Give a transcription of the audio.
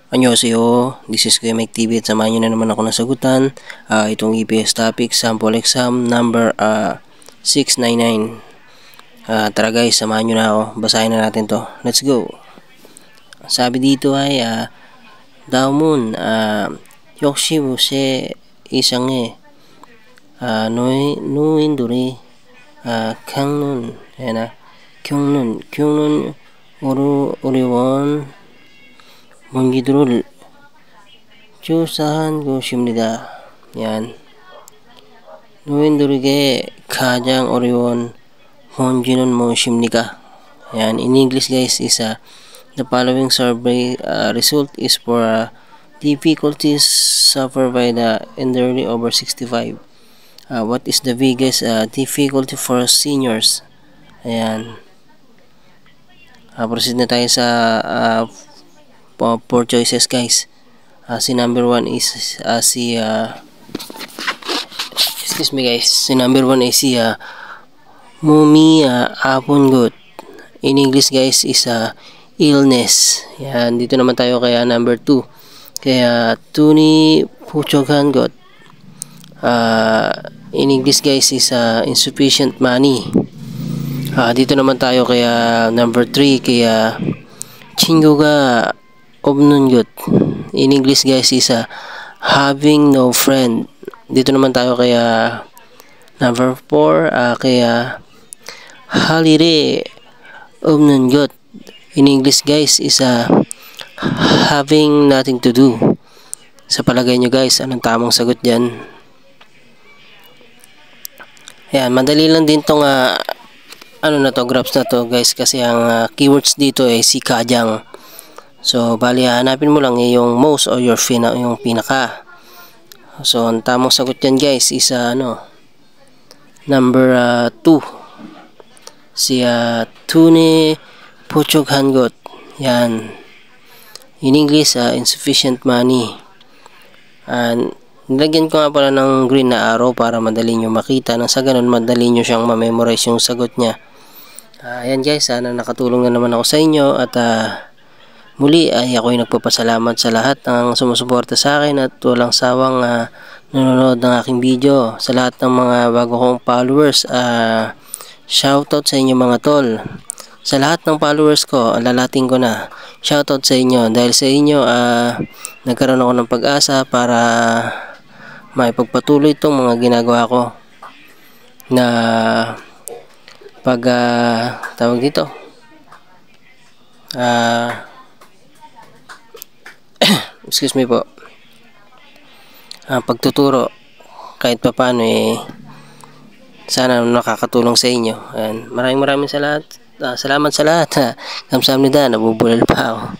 Annyeonghaseyo, this is Kuya Mike TV at samahan nyo na naman ako ng sagutan. Itong EPS topic, sample exam number 699. Tara guys, samahan nyo na ako. Basahin na natin to. Let's go. Sabi dito ay, Daomun, 역시 무쇠 이상해. 노인들이 겪는, 어려운 문제들을 조사한 것입니다. Yan. 노인들에게 가장 어려운 문제는 무엇입니까? Yan. In English guys is the following survey result is for difficulties suffered by the elderly over 65. What is the biggest difficulty for seniors? Ayan. Proceed na tayo sa 4 choices guys. Si number 1 is excuse me guys. Si number 1 is si 몸이 아픈 것. In English guys is illness. Yan, dito naman tayo kaya number 2. Kaya 돈이 부족한 것. In English guys is insufficient money. Dito naman tayo kaya number 3 kaya 친구가 없는 것. In English guys is having no friend. Dito naman tayo kaya number 4 kaya 할 일이 없는 것. In English guys is having nothing to do. Sa palagay nyo guys, anong tamang sagot dyan? Ayan, madali lang din tong graphs na to guys, kasi ang keywords dito ay si kajang. So bali hanapin mo lang yung most or yung pinaka. So ang tamang sagot yan guys is number 2. Si 돈이 부족한 것. Yan. In English insufficient money. And nilagyan ko nga pala ng green na arrow para madali nyo makita, nang sa ganun madali nyo siyang ma-memorize yung sagot niya. Ayan guys, sana nakatulong na naman ako sa inyo at muli ay ako'y nagpapasalamat sa lahat ng sumusuporta sa akin at walang sawang nanonood ng aking video. Sa lahat ng mga bago kong followers, shoutout sa inyo mga tol. Sa lahat ng followers ko, lalating ko na shoutout sa inyo. Dahil sa inyo, nagkaroon ako ng pag-asa para maipagpatuloy itong mga ginagawa ko na tawag dito excuse me po, pagtuturo kahit papaano sana nakakatulong sa inyo. And maraming salamat sa lahat. Kamsahamnida, nabubulal pa ako.